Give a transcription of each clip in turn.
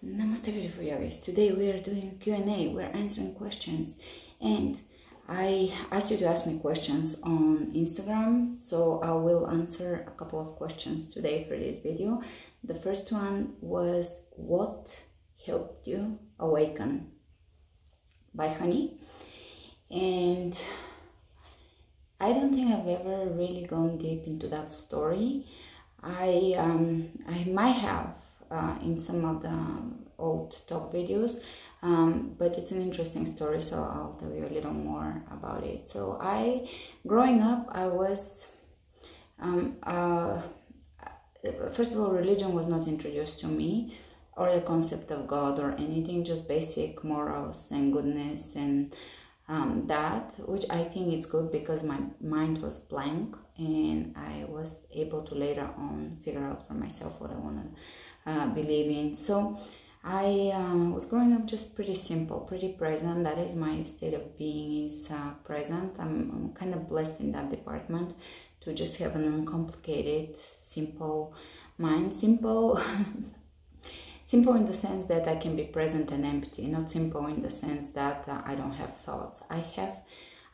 Namaste beautiful yogis. Today we are doing a Q&A. We're answering questions, and I asked you to ask me questions on Instagram, so I will answer a couple of questions today for this video. The first one was, what helped you awaken, by Honey. And I don't think I've ever really gone deep into that story. I might have in some of the old talk videos, but it's an interesting story, so I'll tell you a little more about it. So growing up, I was first of all, religion was not introduced to me, or the concept of God or anything, just basic morals and goodness and that, which I think it's good because my mind was blank and I was able to later on figure out for myself what I want to believe in. So I was growing up just pretty simple, pretty present. That is my state of being, is present. I'm kind of blessed in that department to just have an uncomplicated, simple mind. Simple simple in the sense that I can be present and empty, not simple in the sense that I don't have thoughts. I have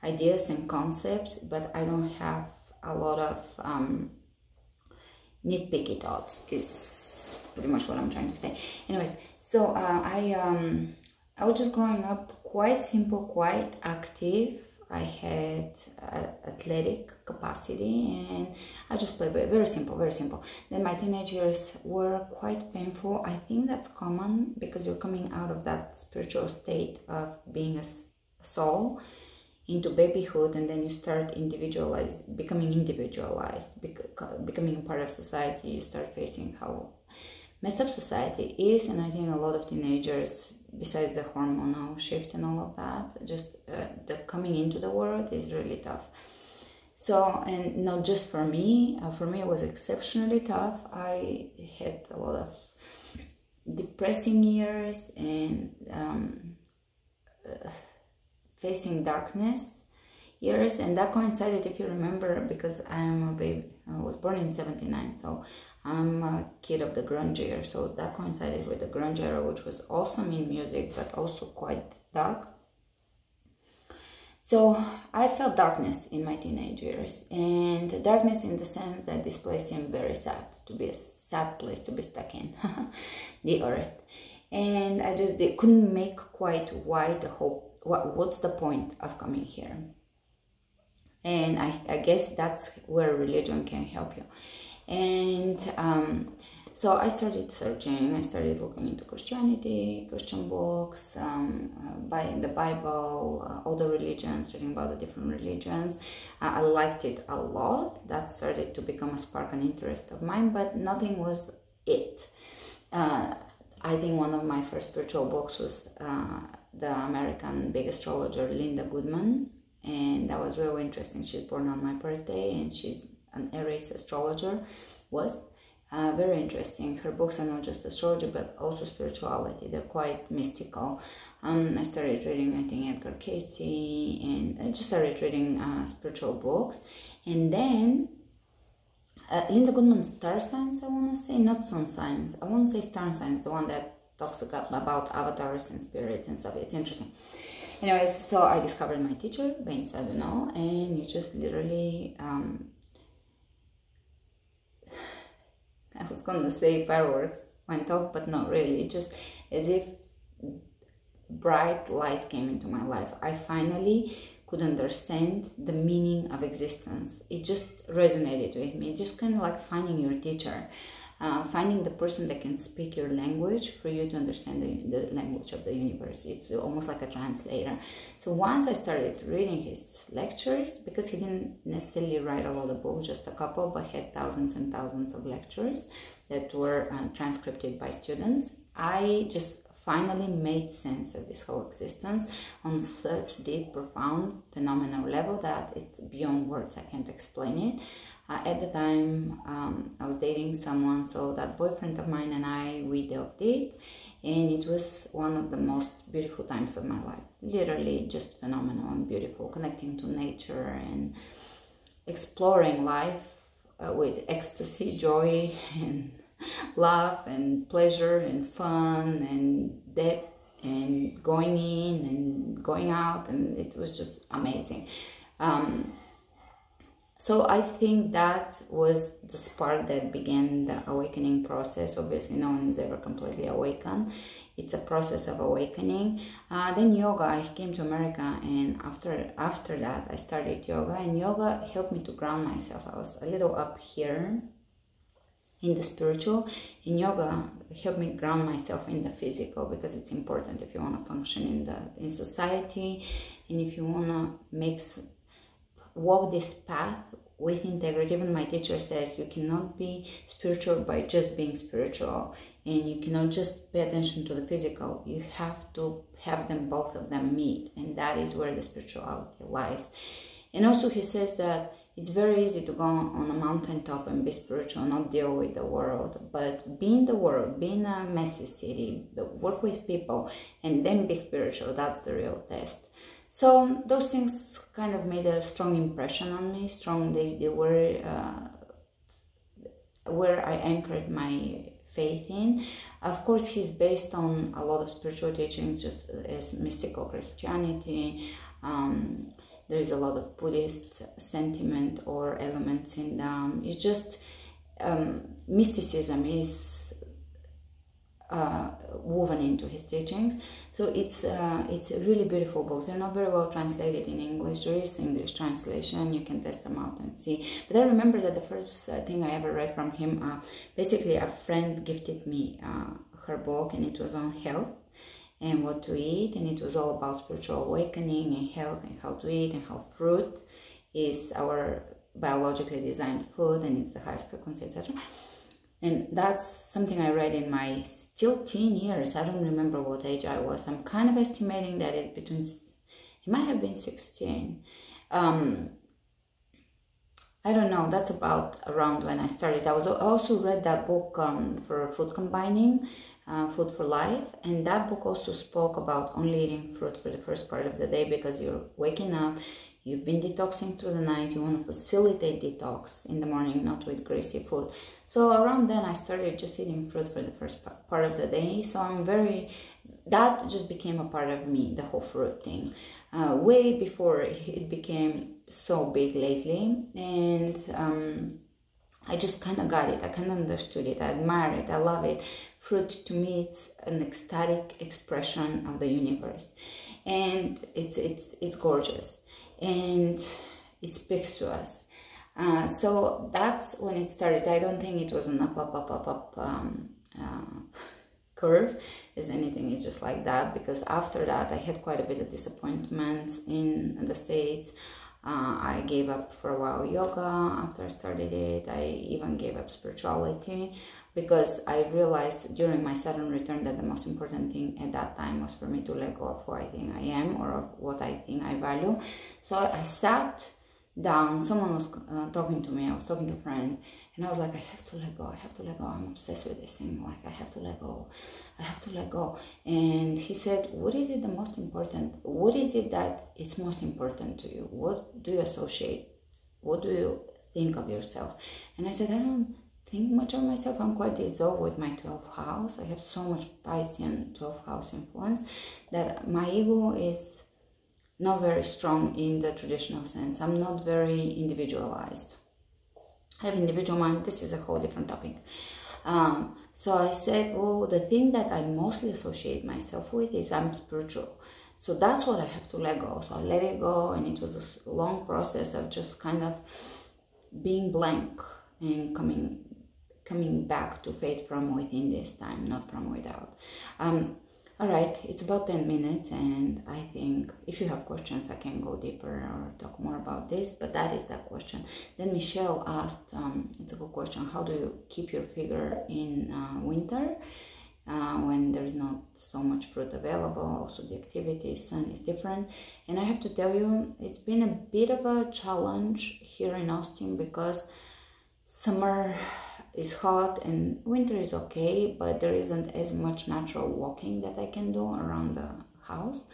ideas and concepts, but I don't have a lot of nitpicky thoughts, is pretty much what I'm trying to say. Anyways, so I was just growing up quite simple, quite active. I had athletic capacity and I just played very simple, very simple. Then my teenage years were quite painful. I think that's common because you're coming out of that spiritual state of being a soul into babyhood, and then you start becoming individualized, becoming a part of society. You start facing how messed up society is, and I think a lot of teenagers, besides the hormonal shift and all of that, just the coming into the world is really tough. So, and not just for me it was exceptionally tough. I had a lot of depressing years and facing darkness years, and that coincided, if you remember, because I am a baby. I was born in 79, so I'm a kid of the grunge era, so that coincided with the grunge era, which was awesome in music, but also quite dark. So I felt darkness in my teenage years, and darkness in the sense that this place seemed very sad, to be a sad place to be stuck in, the earth. And I just couldn't make quite why the hope, what's the point of coming here? And I guess that's where religion can help you. And so I started searching. I started looking into Christianity, Christian books, buying the Bible, all the religions, reading about the different religions. I liked it a lot. That started to become a spark and interest of mine, but nothing was it. I think one of my first spiritual books was the American big astrologer Linda Goodman, and that was really interesting. She's born on my birthday, and she's an Aries astrologer. Was very interesting. Her books are not just astrology but also spirituality. They're quite mystical. I started reading, I think, Edgar Casey, and I just started reading spiritual books. And then Linda Goodman's star signs, I want to say, not sun signs, I want to say star signs, the one that talks about avatars and spirits and stuff. It's interesting. Anyways, so I discovered my teacher, Ben Sadhuno, and he just literally I was gonna say fireworks went off, but not really. Just as if bright light came into my life. I finally could understand the meaning of existence. It just resonated with me. Just kind of like finding your teacher, finding the person that can speak your language for you to understand the language of the universe. It's almost like a translator. So once I started reading his lectures, because he didn't necessarily write a lot of books, just a couple, but had thousands and thousands of lectures that were transcribed by students, I just finally made sense of this whole existence on such deep, profound, phenomenal level that it's beyond words. I can't explain it. At the time, I was dating someone, so that boyfriend of mine and we delved deep, and it was one of the most beautiful times of my life. Literally just phenomenal and beautiful, connecting to nature and exploring life with ecstasy, joy, and laugh and pleasure and fun and depth and going in and going out, and it was just amazing. So I think that was the spark that began the awakening process. Obviously, no one is ever completely awakened. It's a process of awakening. Then yoga, I came to America, and after that, I started yoga, and yoga helped me to ground myself. I was a little up here in the spiritual, and yoga helped me ground myself in the physical, because it's important if you want to function in society, and if you want to walk this path with integrity. Even my teacher says you cannot be spiritual by just being spiritual, and you cannot just pay attention to the physical. You have to have both of them meet, and that is where the spirituality lies. And also he says that it's very easy to go on a mountaintop and be spiritual, not deal with the world, but be in the world, be in a messy city, work with people, and then be spiritual. That's the real test. So those things kind of made a strong impression on me. They were where I anchored my faith in. Of course, he's based on a lot of spiritual teachings, just as mystical Christianity. There is a lot of Buddhist sentiment or elements in them. It's just mysticism is woven into his teachings. So it's really beautiful books. They're not very well translated in English. There is English translation. You can test them out and see. But I remember that the first thing I ever read from him, basically a friend gifted me her book, and it was on health and what to eat, and it was all about spiritual awakening and health and how to eat, and how fruit is our biologically designed food, and it's the highest frequency, etc. And that's something I read in my still teen years. I don't remember what age I was. I'm kind of estimating that it's between, it might have been 16. I don't know, that's about around when I started. I also read that book for food combining, Food for Life, and that book also spoke about only eating fruit for the first part of the day, because you're waking up, you've been detoxing through the night, you want to facilitate detox in the morning, not with greasy food. So around then I started just eating fruit for the first part of the day. So that just became a part of me, the whole fruit thing, way before it became so big lately. And I just kind of got it. I kind of understood it. I admire it. I love it. Fruit, to me, it's an ecstatic expression of the universe, and it's gorgeous, and it speaks to us. So that's when it started. I don't think it was an up curve as anything. It's just like that, because after that I had quite a bit of disappointments in the States. I gave up for a while yoga after I started it. I even gave up spirituality, because I realized during my Saturn return that the most important thing at that time was for me to let go of who I think I am, or of what I think I value. So I sat down, someone was talking to me, I was talking to a friend, and I was like, I have to let go, I have to let go, I'm obsessed with this thing, like I have to let go, I have to let go. And he said, what is it the most important, what is it that is most important to you? What do you associate, what do you think of yourself? And I said, I don't think much of myself. I'm quite dissolved with my 12th house. I have so much Piscean 12th house influence that my ego is not very strong in the traditional sense. I'm not very individualized. I have individual mind. This is a whole different topic. So I said, well, the thing that I mostly associate myself with is I'm spiritual. So that's what I have to let go. So I let it go, and it was a long process of just kind of being blank and coming back to faith from within this time, not from without. All right, it's about 10 minutes, and I think if you have questions, I can go deeper or talk more about this, but that is that question. Then Michelle asked, it's a good question, how do you keep your figure in winter when there is not so much fruit available? Also the activity, sun is different. And I have to tell you, it's been a bit of a challenge here in Austin, because summer is hot and winter is okay, but there isn't as much natural walking that I can do around the house.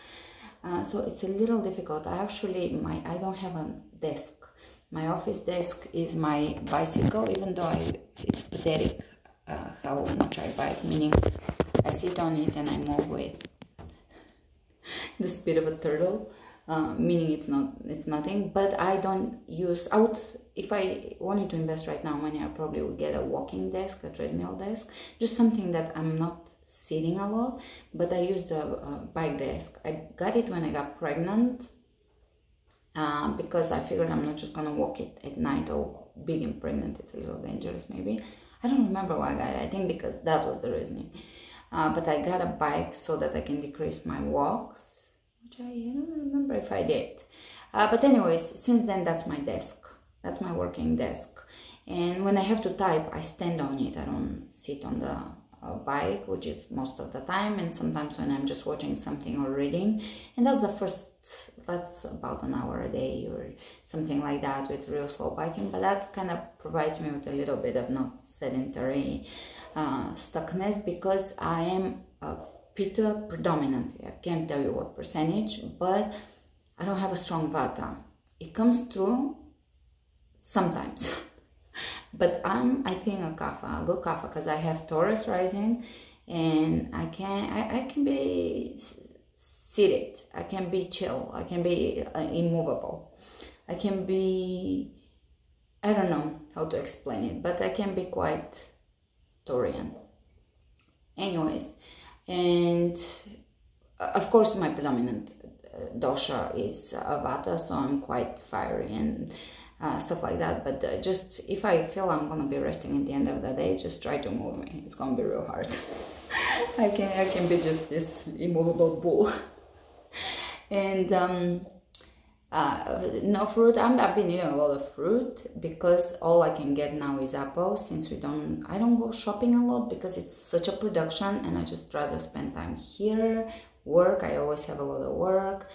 So it's a little difficult. I don't have a desk. My office desk is my bicycle, even though it's pathetic. how much I bike, meaning I sit on it and I move with the speed of a turtle, meaning it's nothing. But I don't use, if I wanted to invest right now money, I probably would get a walking desk, a treadmill desk, just something that I'm not sitting a lot. But I use the bike desk. I got it when I got pregnant, because I figured I'm not just gonna walk it at night, or being pregnant, it's a little dangerous maybe. I don't remember why I got it. I think because that was the reasoning. But I got a bike so that I can decrease my walks, which I don't remember if I did. But anyways, since then, that's my desk. That's my working desk. And when I have to type, I stand on it. I don't sit on the bike, which is most of the time. And sometimes when I'm just watching something or reading. And that's about an hour a day or something like that with real slow biking. But that kind of provides me with a little bit of not sedentary stuckness, because I am a pitta predominantly. I can't tell you what percentage, but I don't have a strong vata. It comes through sometimes. But I think a kapha, a good kapha, because I have Taurus rising, and I can be seated, I can be chill, I can be immovable, I can be, I don't know how to explain it, but I can be quite Taurian. Anyways, and of course my predominant dosha is Vata, so I'm quite fiery and stuff like that. But just if I feel I'm gonna be resting at the end of the day, just try to move me. It's gonna be real hard. I can be just this immovable bull. And no fruit. I've been eating a lot of fruit because all I can get now is apples, since I don't go shopping a lot because it's such a production, and I just rather spend time here. Work, I always have a lot of work.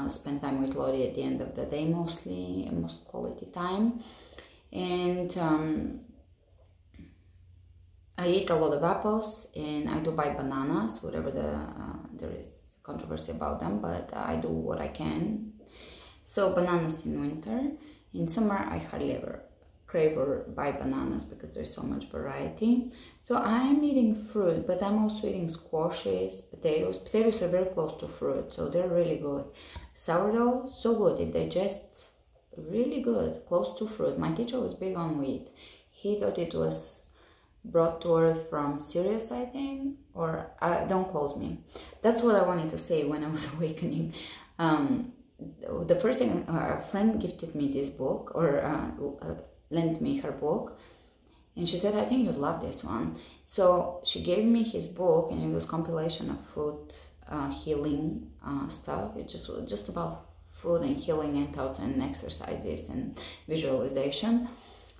Spend time with Lori at the end of the day, most quality time. And I eat a lot of apples, and I do buy bananas, whatever there is controversy about them, but I do what I can. So bananas in winter. In summer, I hardly ever crave or buy bananas because there's so much variety. So I'm eating fruit, but I'm also eating squashes, potatoes. Potatoes are very close to fruit, so they're really good. Sourdough, so good. It digests really good, close to fruit. My teacher was big on wheat. He thought it was brought to earth from Sirius, I think, or don't quote me. That's what I wanted to say when I was awakening. The first thing, a friend gifted me this book, or lent me her book, and she said, I think you'd love this one. So she gave me his book, and it was compilation of food healing stuff. It just about food and healing and thoughts and exercises and visualization.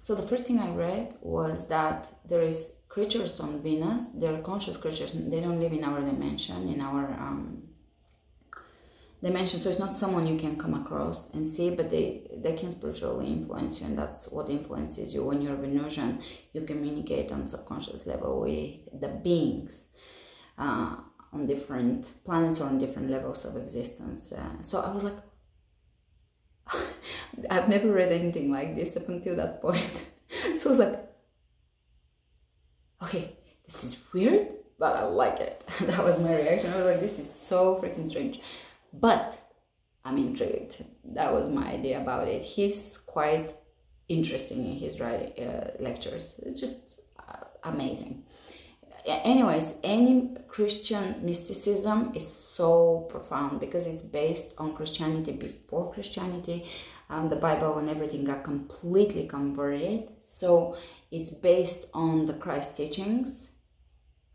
So the first thing I read was that there is creatures on Venus. They're conscious creatures. They don't live in our dimension, so it's not someone you can come across and see, but they can spiritually influence you, and that's what influences you. When you're Venusian, you communicate on subconscious level with the beings on different planets or on different levels of existence. So I was like, I've never read anything like this up until that point. So I was like, okay, this is weird, but I like it. That was my reaction. I was like, this is so freaking strange. But I'm intrigued. That was my idea about it. He's quite interesting in his writing lectures. It's just amazing. Anyways, any Christian mysticism is so profound because it's based on Christianity. Before Christianity, the Bible and everything got completely converted. So it's based on the Christ teachings.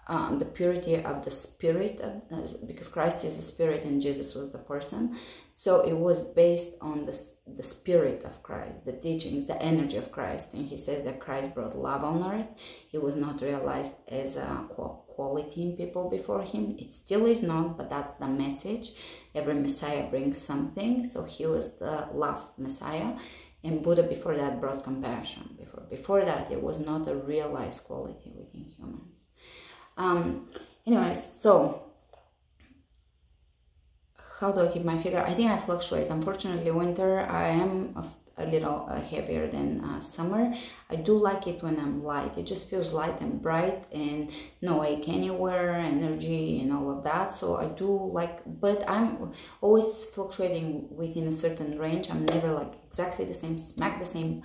The purity of the spirit, because Christ is the spirit and Jesus was the person. So it was based on the spirit of Christ, the teachings, the energy of Christ. And he says that Christ brought love on earth. He was not realized as a quality in people before him. It still is not, but that's the message. Every Messiah brings something. So he was the love Messiah. And Buddha before that brought compassion. Before that, it was not a realized quality within humans. Anyways, so how do I keep my figure? I think I fluctuate. Unfortunately, winter, I am a little heavier than summer. I do like it when I'm light. It just feels light and bright and no ache anywhere, energy and all of that. So I do like, but I'm always fluctuating within a certain range. I'm never like exactly the same, smack the same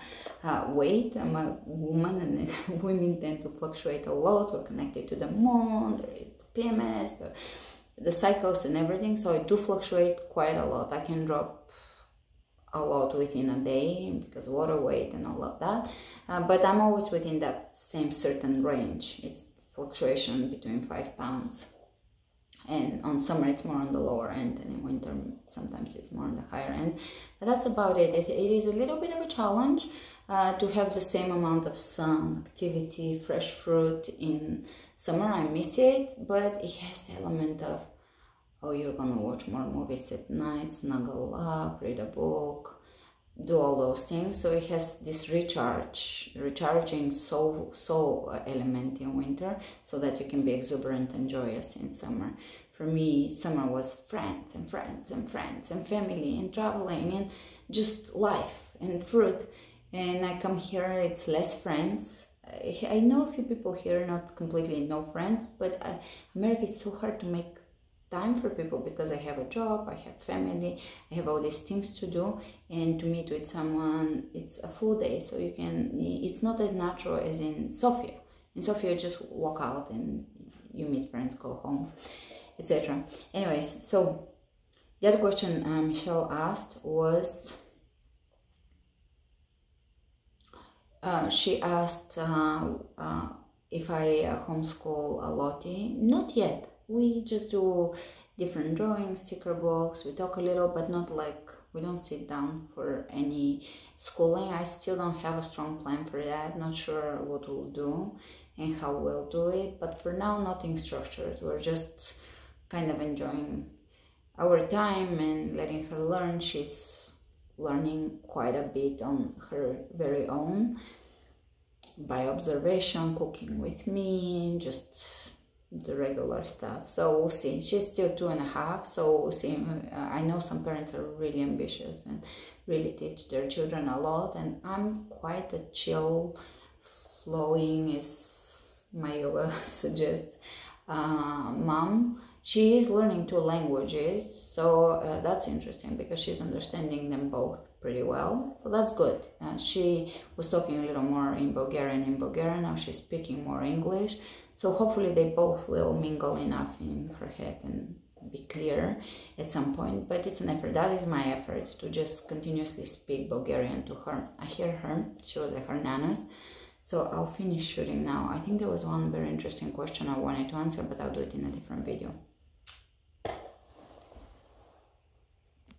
weight. I'm a woman, and women tend to fluctuate a lot. We're connected to the moon, the PMS, the cycles and everything. So I do fluctuate quite a lot. I can drop a lot within a day because water weight and all of that, but I'm always within that same certain range. It's fluctuation between 5 pounds, and on summer it's more on the lower end, and in winter sometimes it's more on the higher end. But that's about it. It is a little bit of a challenge to have the same amount of sun, activity, fresh fruit in summer. I miss it, but it has the element of, oh, you're gonna watch more movies at night, snuggle up, read a book, do all those things. So it has this recharging soul element in winter, so that you can be exuberant and joyous in summer. For me, summer was friends and friends and friends and family and traveling and just life and fruit. And I come here, it's less friends. I know a few people here, not completely no friends, but America is so hard to make time for people because I have a job, I have family, I have all these things to do, and to meet with someone, it's a full day. So you can, it's not as natural as in Sofia. In Sofia, you just walk out and you meet friends, go home, etc. Anyways, so the other question Michelle asked was, she asked if I homeschool Lottie. Not yet. We just do different drawings, sticker books, we talk a little, but not like, we don't sit down for any schooling. I still don't have a strong plan for that, not sure what we'll do and how we'll do it, but for now nothing structured. We're just kind of enjoying our time and letting her learn. She's learning quite a bit on her very own, by observation, cooking with me, just the regular stuff. So we'll see. She's still 2.5, so we'll see. I know some parents are really ambitious and really teach their children a lot, and I'm quite a chill, flowing, as my yoga suggests, mom. She is learning 2 languages, so that's interesting because she's understanding them both pretty well, so that's good. She was talking a little more in Bulgarian, now she's speaking more English. So hopefully they both will mingle enough in her head and be clear at some point. But it's an effort. That is my effort, to just continuously speak Bulgarian to her. I hear her. She was at her nana's. So I'll finish shooting now. I think there was one very interesting question I wanted to answer, but I'll do it in a different video.